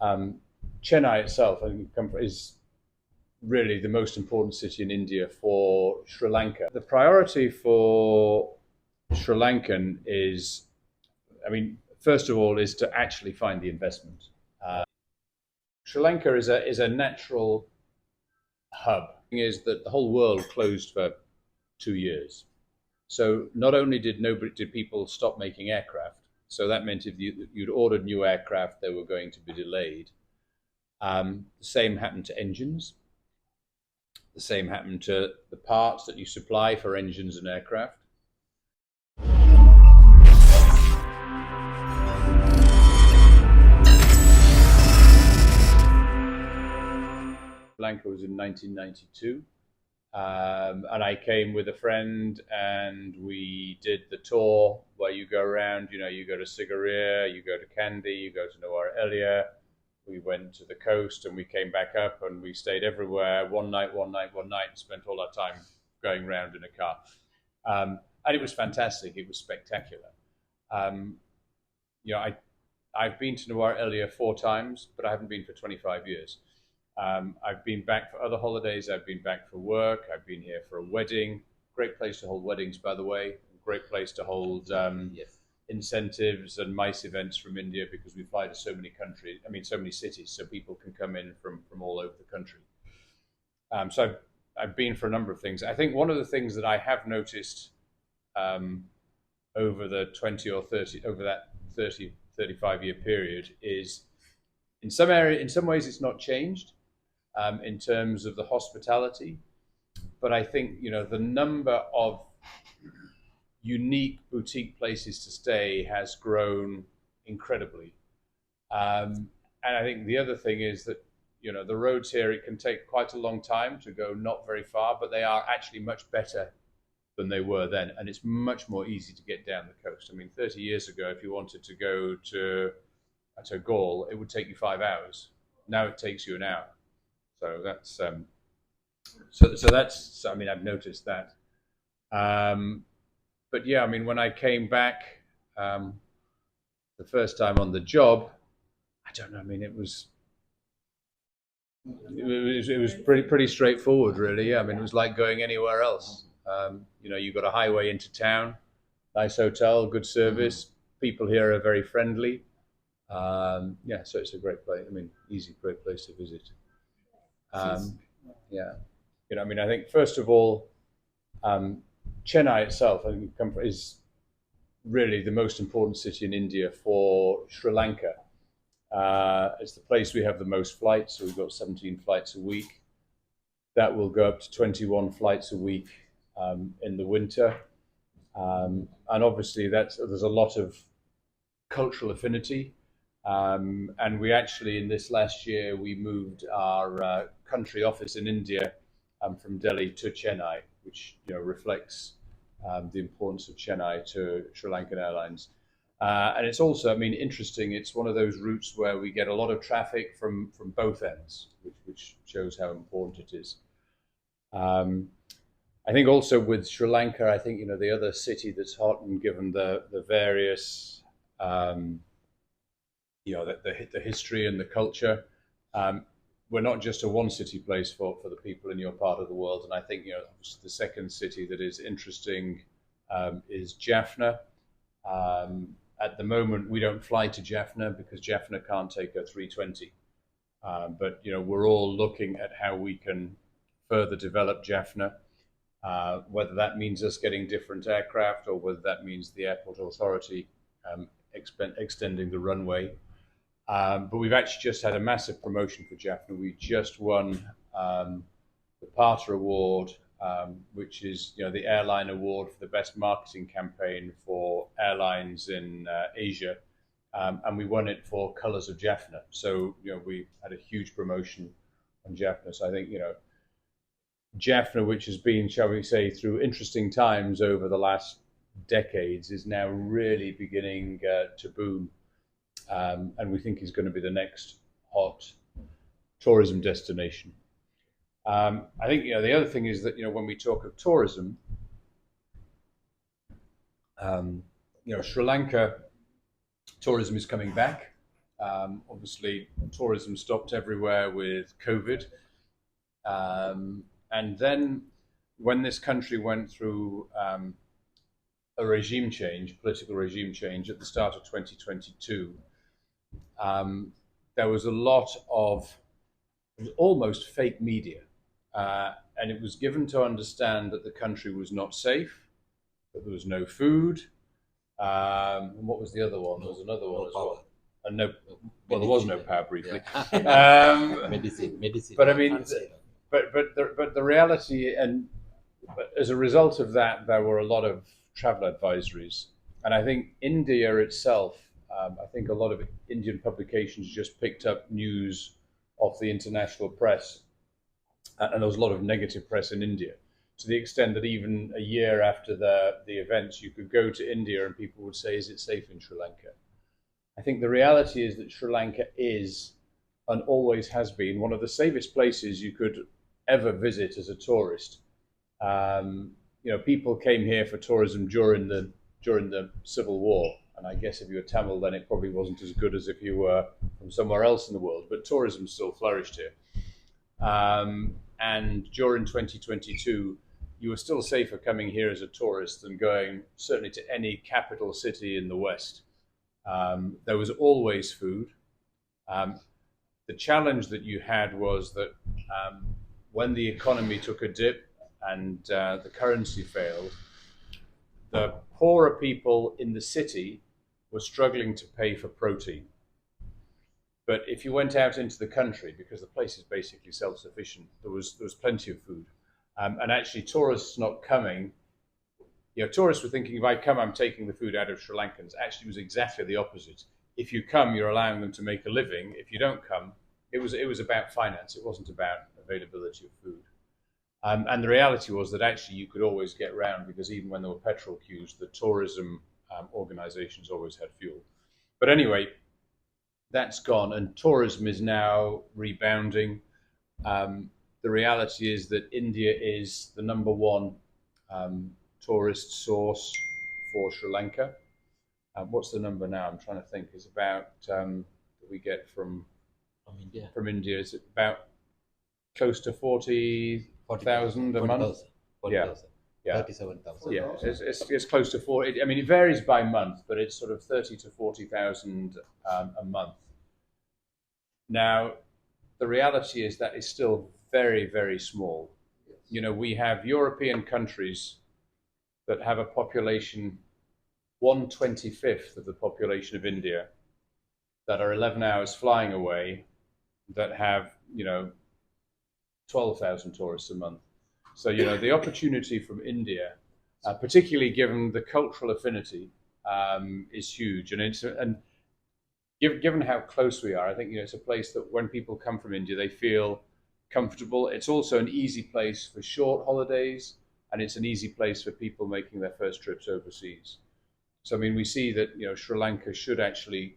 Chennai itself, I think, is really the most important city in India for Sri Lanka. The priority for Sri Lankan is, first of all, is to actually find the investment. Sri Lanka is a natural hub. The thing is that the whole world closed for 2 years. So not only did people stop making aircraft, so that meant if you'd ordered new aircraft, they were going to be delayed. The same happened to engines. The same happened to the parts that you supply for engines and aircraft. Sri Lanka was in 1992. And I came with a friend and we did the tour where you go around, you go to Sigiriya, you go to Kandy, you go to Nuwara. We went to the coast and we came back up and we stayed everywhere, one night, and spent all our time going around in a car. And it was fantastic. It was spectacular. I've been to Nuwara 4 times, but I haven't been for 25 years. I've been back for other holidays. I've been back for work. I've been here for a wedding. Great place to hold weddings, by the way. Great place to hold incentives and MICE events from India, because we fly to so many countries. So many cities, so people can come in from all over the country. So I've been for a number of things. I think one of the things that I have noticed over that 35-year period is, in some ways, it's not changed. In terms of the hospitality, but I think the number of unique boutique places to stay has grown incredibly, and I think the other thing is that the roads here, it can take quite a long time to go not very far, but they are actually much better than they were then, and it's much more easy to get down the coast. 30 years ago, if you wanted to go to Gaul, it would take you 5 hours. Now it takes you an hour. So that's I've noticed that. But yeah, when I came back the first time on the job, I don't know. It was pretty straightforward, really. Yeah, it was like going anywhere else. You got a highway into town, nice hotel, good service. People here are very friendly. So it's a great place. Great place to visit. I think first of all, Chennai itself, I think, is really the most important city in India for Sri Lanka. It's the place we have the most flights, so we've got 17 flights a week. That will go up to 21 flights a week in the winter, and obviously there's a lot of cultural affinity. And we actually, in this last year, we moved our country office in India from Delhi to Chennai, which reflects the importance of Chennai to Sri Lankan Airlines. And it's also, interesting. It's one of those routes where we get a lot of traffic from both ends, which shows how important it is. I think also with Sri Lanka, I think the other city that's hot, and given the various the history and the culture. We're not just a one city place for the people in your part of the world. And I think the second city that is interesting is Jaffna. At the moment, we don't fly to Jaffna because Jaffna can't take a 320. But we're all looking at how we can further develop Jaffna, whether that means us getting different aircraft or whether that means the airport authority extending the runway. But we've actually just had a massive promotion for Jaffna. We just won the Parter Award, which is the airline award for the best marketing campaign for airlines in Asia, and we won it for Colours of Jaffna. So we had a huge promotion on Jaffna. So I think Jaffna, which has been, shall we say, through interesting times over the last decades, is now really beginning to boom. And we think is going to be the next hot tourism destination. I think the other thing is that when we talk of tourism, Sri Lanka tourism is coming back. Obviously, tourism stopped everywhere with COVID. And then when this country went through a regime change, political regime change at the start of 2022, there was a lot of almost fake media. And it was given to understand that the country was not safe, that there was no food. And what was the other one? There was another one as well. And no, well, there was no power briefly. Yeah. Medicine. But I mean, but the reality, and as a result of that, there were a lot of travel advisories. And I think India itself, I think a lot of Indian publications just picked up news of the international press, and there was a lot of negative press in India, to the extent that even a year after the events, you could go to India and people would say, is it safe in Sri Lanka? I think the reality is that Sri Lanka is, and always has been, one of the safest places you could ever visit as a tourist. People came here for tourism during the Civil War, and I guess if you were Tamil, then it probably wasn't as good as if you were from somewhere else in the world. But tourism still flourished here, and during 2022, you were still safer coming here as a tourist than going certainly to any capital city in the West. There was always food. The challenge that you had was that when the economy took a dip and the currency failed, the poorer people in the city were struggling to pay for protein. But if you went out into the country, because the place is basically self-sufficient, there was plenty of food. And actually, tourists not coming, tourists were thinking, if I come, I'm taking the food out of Sri Lankans. Actually, it was exactly the opposite. If you come, you're allowing them to make a living. If you don't come, it was about finance. It wasn't about availability of food. And the reality was that actually you could always get round, because even when there were petrol queues, the tourism organizations always had fuel. But anyway, that's gone, and tourism is now rebounding. The reality is that India is the number one tourist source for Sri Lanka. What's the number now? I'm trying to think. It's about that we get from India. From India, is it about close to 40,000 a month? 40,000. Yeah. 37,000. Yeah, it's close to 40. I mean, it varies by month, but it's sort of 30 to 40,000 a month. Now, the reality is that is still very, very small. We have European countries that have a population 1/25 of the population of India, that are 11 hours flying away, that have 12,000 tourists a month. So the opportunity from India, particularly given the cultural affinity, is huge, and given how close we are, I think it's a place that when people come from India, they feel comfortable. It's also an easy place for short holidays, and it's an easy place for people making their first trips overseas. So I mean, we see that Sri Lanka should actually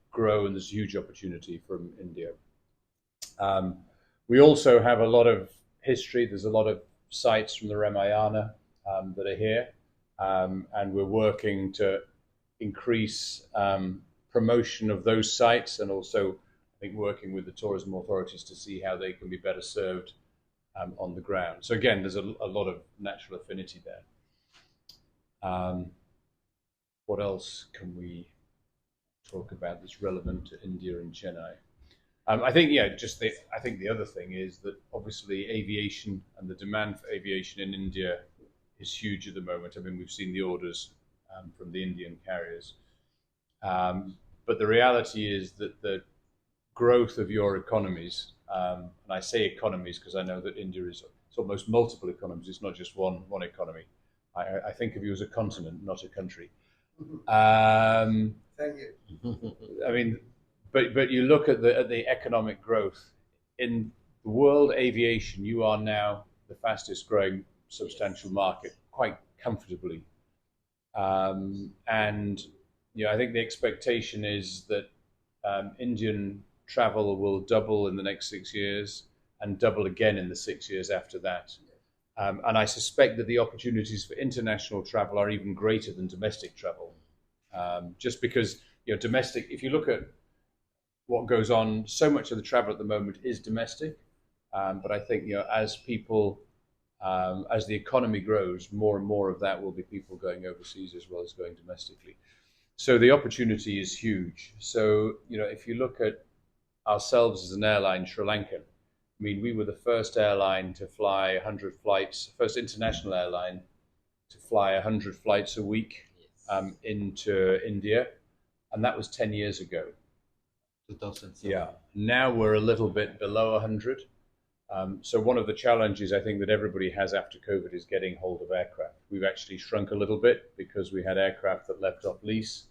grow, and there's a huge opportunity from India. We also have a lot of history. There's a lot of sites from the Ramayana that are here, and we're working to increase promotion of those sites, and also I think working with the tourism authorities to see how they can be better served on the ground. So again, there's a lot of natural affinity there. What else can we talk about that's relevant to India and Chennai? I think I think the other thing is that obviously aviation and the demand for aviation in India is huge at the moment. I mean, we've seen the orders from the Indian carriers, but the reality is that the growth of your economies, and I say economies because I know that India is almost multiple economies. It's not just one economy. I think of you as a continent, not a country. Thank you. I mean, but you look at the economic growth in the world aviation. You are now the fastest growing substantial market, quite comfortably, and I think the expectation is that Indian travel will double in the next 6 years and double again in the 6 years after that. And I suspect that the opportunities for international travel are even greater than domestic travel, just because domestic. If you look at what goes on, so much of the travel at the moment is domestic, but I think as people, as the economy grows, more and more of that will be people going overseas as well as going domestically. So the opportunity is huge. So if you look at ourselves as an airline, Sri Lankan, I mean, we were the first airline to fly 100 flights, first international airline to fly 100 flights a week into India, and that was 10 years ago. 2007. Yeah. Now we're a little bit below 100. So one of the challenges I think that everybody has after COVID is getting hold of aircraft. We've actually shrunk a little bit because we had aircraft that left off lease,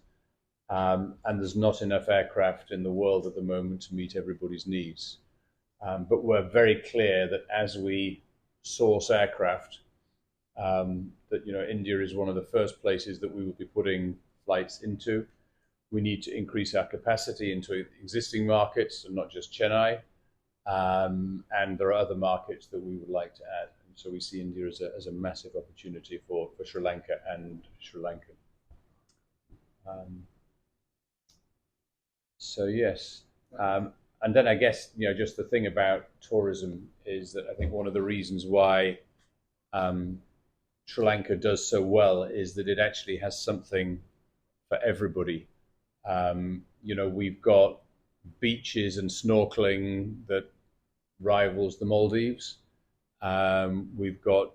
and there's not enough aircraft in the world at the moment to meet everybody's needs. But we're very clear that as we source aircraft, that India is one of the first places that we will be putting flights into. We need to increase our capacity into existing markets and not just Chennai. And there are other markets that we would like to add. And so we see India as a massive opportunity for Sri Lanka and Sri Lanka. So yes. And then I guess, just the thing about tourism is that I think one of the reasons why Sri Lanka does so well is that it actually has something for everybody. We've got beaches and snorkeling that rivals the Maldives. We've got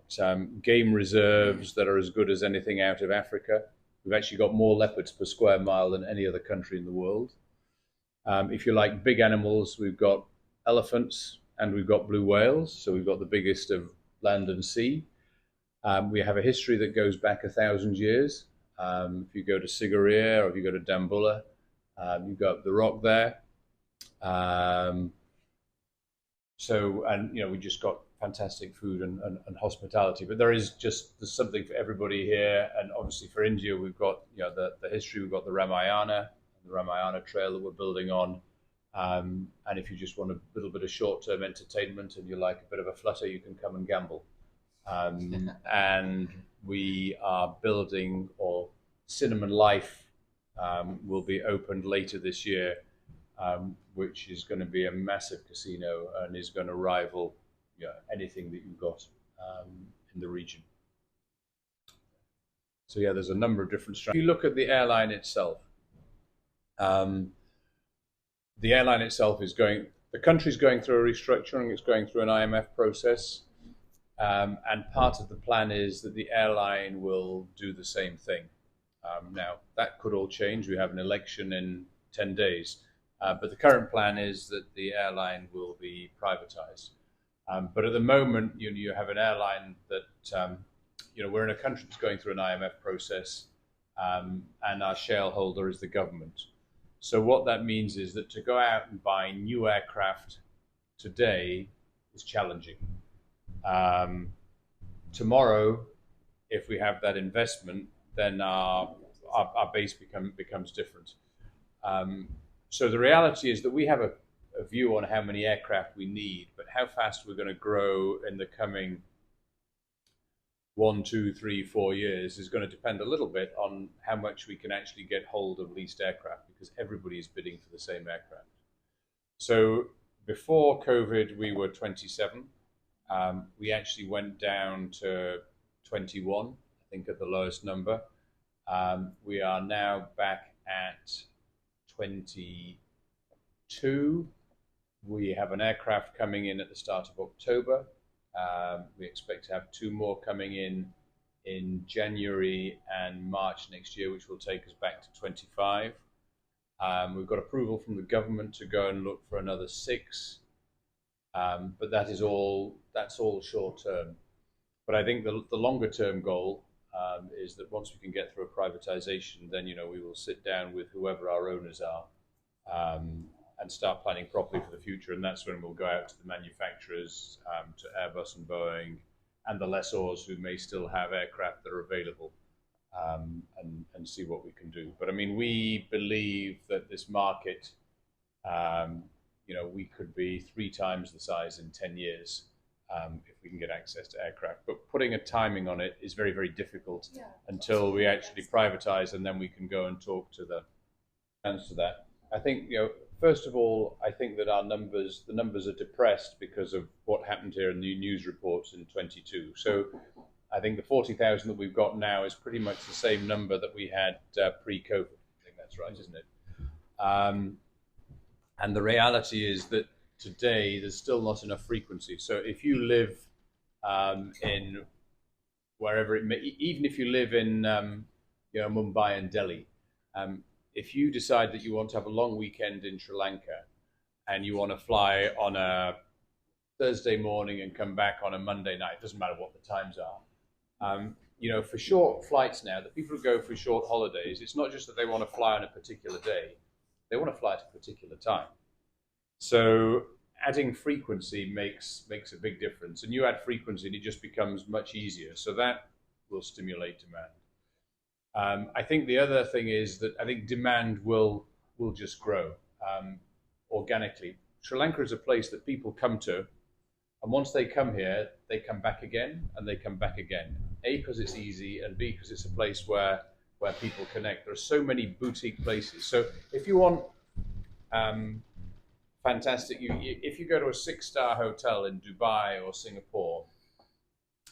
game reserves that are as good as anything out of Africa. We've actually got more leopards per square mile than any other country in the world. If you like big animals, we've got elephants and we've got blue whales. So we've got the biggest of land and sea. We have a history that goes back 1,000 years. If you go to Sigiriya or if you go to Dambulla, you've got the rock there. We just got fantastic food and hospitality. But there's something for everybody here. And obviously for India, we've got the history. We've got the Ramayana Trail that we're building on. And if you just want a little bit of short-term entertainment and you like a bit of a flutter, you can come and gamble. And we are building, or Cinnamon Life will be opened later this year, which is going to be a massive casino and is going to rival anything that you've got in the region. So there's a number of different strategies. If you look at the airline itself, the country's going through a restructuring, it's going through an IMF process. And part of the plan is that the airline will do the same thing. Now, that could all change. We have an election in 10 days. But the current plan is that the airline will be privatized. But at the moment, you have an airline that, we're in a country that's going through an IMF process, and our shareholder is the government. So what that means is that to go out and buy new aircraft today is challenging. Tomorrow, if we have that investment, then our base becomes different. So the reality is that we have a view on how many aircraft we need, but how fast we're going to grow in the coming 1, 2, 3, 4 years is going to depend a little bit on how much we can actually get hold of leased aircraft, because everybody is bidding for the same aircraft. So before COVID, we were 27. We actually went down to 21, I think, at the lowest number. We are now back at 22. We have an aircraft coming in at the start of October. We expect to have 2 more coming in January and March next year, which will take us back to 25. We've got approval from the government to go and look for another 6. But that's all short term. But I think the longer term goal is that once we can get through a privatization, then we will sit down with whoever our owners are and start planning properly for the future. And that's when we'll go out to the manufacturers, to Airbus and Boeing, and the lessors who may still have aircraft that are available, and see what we can do. But I mean, we believe that this market, we could be 3 times the size in 10 years if we can get access to aircraft. But putting a timing on it is very, very difficult until we actually privatize, and then we can go and talk to the answer to that. I think, first of all, I think that the numbers are depressed because of what happened here in the news reports in 22. So I think the 40,000 that we've got now is pretty much the same number that we had pre-COVID. I think that's right, isn't it? And the reality is that today there's still not enough frequency. So if you live in wherever it may, even if you live in Mumbai and Delhi, if you decide that you want to have a long weekend in Sri Lanka and you want to fly on a Thursday morning and come back on a Monday night, it doesn't matter what the times are. For short flights now, the people who go for short holidays, it's not just that they want to fly on a particular day, they want to fly at a particular time. So adding frequency makes a big difference. And you add frequency and it just becomes much easier. So that will stimulate demand. I think the other thing is that I think demand will just grow organically. Sri Lanka is a place that people come to, and once they come here, they come back again and they come back again. A, because it's easy, and B, because it's a place where people connect. There are so many boutique places. So if you want fantastic, if you go to a 6-star hotel in Dubai or Singapore,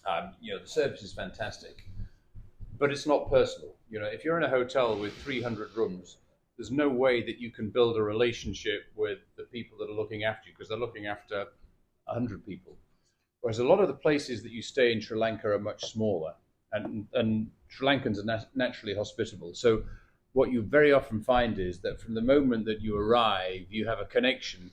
the service is fantastic, but it's not personal. If you're in a hotel with 300 rooms, there's no way that you can build a relationship with the people that are looking after you, because they're looking after 100 people. Whereas a lot of the places that you stay in Sri Lanka are much smaller, and Sri Lankans are naturally hospitable. So what you very often find is that from the moment that you arrive, you have a connection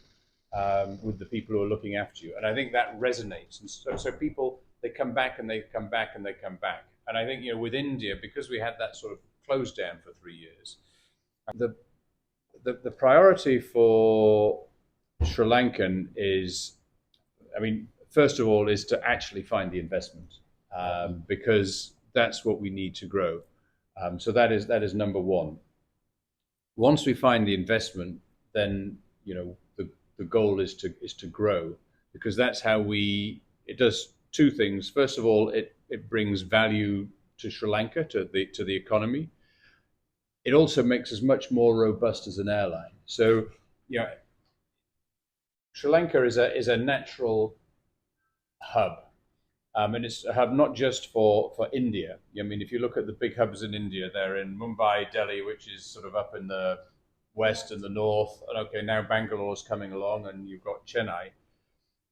with the people who are looking after you. And I think that resonates. And so people, they come back and they come back and they come back. And I think, with India, because we had that sort of closed down for 3 years, the priority for Sri Lankan is, first of all, is to actually find the investment, because that's what we need to grow. So that is number one. Once we find the investment, then the goal is to grow, because that's how it does two things. First of all, it brings value to Sri Lanka, to the economy. It also makes us much more robust as an airline. So Sri Lanka is a natural hub. And it's a hub not just for India. If you look at the big hubs in India, they're in Mumbai, Delhi, which is sort of up in the west and the north. And okay, now Bangalore's coming along, and you've got Chennai.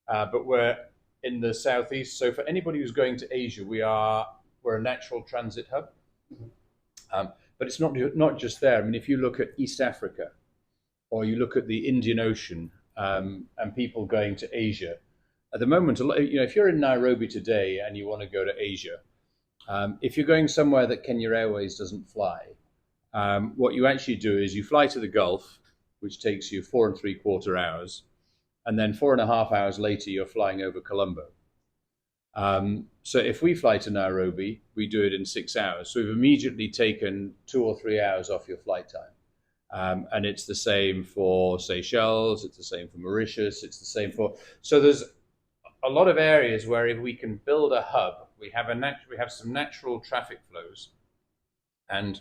But we're in the southeast. So for anybody who's going to Asia, we're a natural transit hub. But it's not just there. If you look at East Africa, or you look at the Indian Ocean, and people going to Asia. At the moment, if you're in Nairobi today and you want to go to Asia, if you're going somewhere that Kenya Airways doesn't fly, what you actually do is you fly to the Gulf, which takes you 4 3/4 hours, and then 4.5 hours later you're flying over Colombo. So if we fly to Nairobi, we do it in 6 hours. So we've immediately taken 2 or 3 hours off your flight time. And it's the same for Seychelles, it's the same for Mauritius, it's the same for... So there's a lot of areas where if we can build a hub, we have some natural traffic flows. And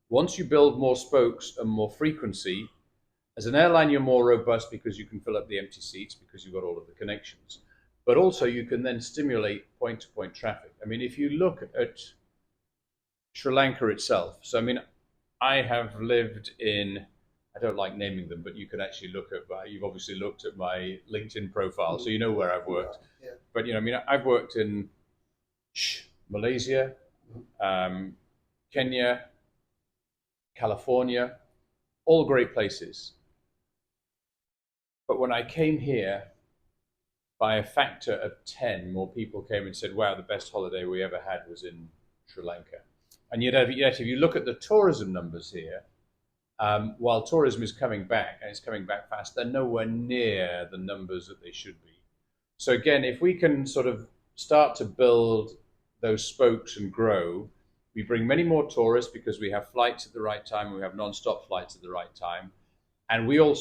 once you build more spokes and more frequency, as an airline, you're more robust because you can fill up the empty seats because you've got all of the connections. But also you can then stimulate point-to-point traffic. If you look at Sri Lanka itself, so I have lived in, I don't like naming them, but you can actually look at you've obviously looked at my LinkedIn profile, so you know where I've worked. Yeah. But I've worked in Malaysia, Kenya, California, all great places. But when I came here, by a factor of 10, more people came and said, wow, the best holiday we ever had was in Sri Lanka. And yet if you look at the tourism numbers here, while tourism is coming back, and it's coming back fast, they're nowhere near the numbers that they should be. So again, if we can sort of start to build those spokes and grow, we bring many more tourists because we have flights at the right time, we have non-stop flights at the right time, and we also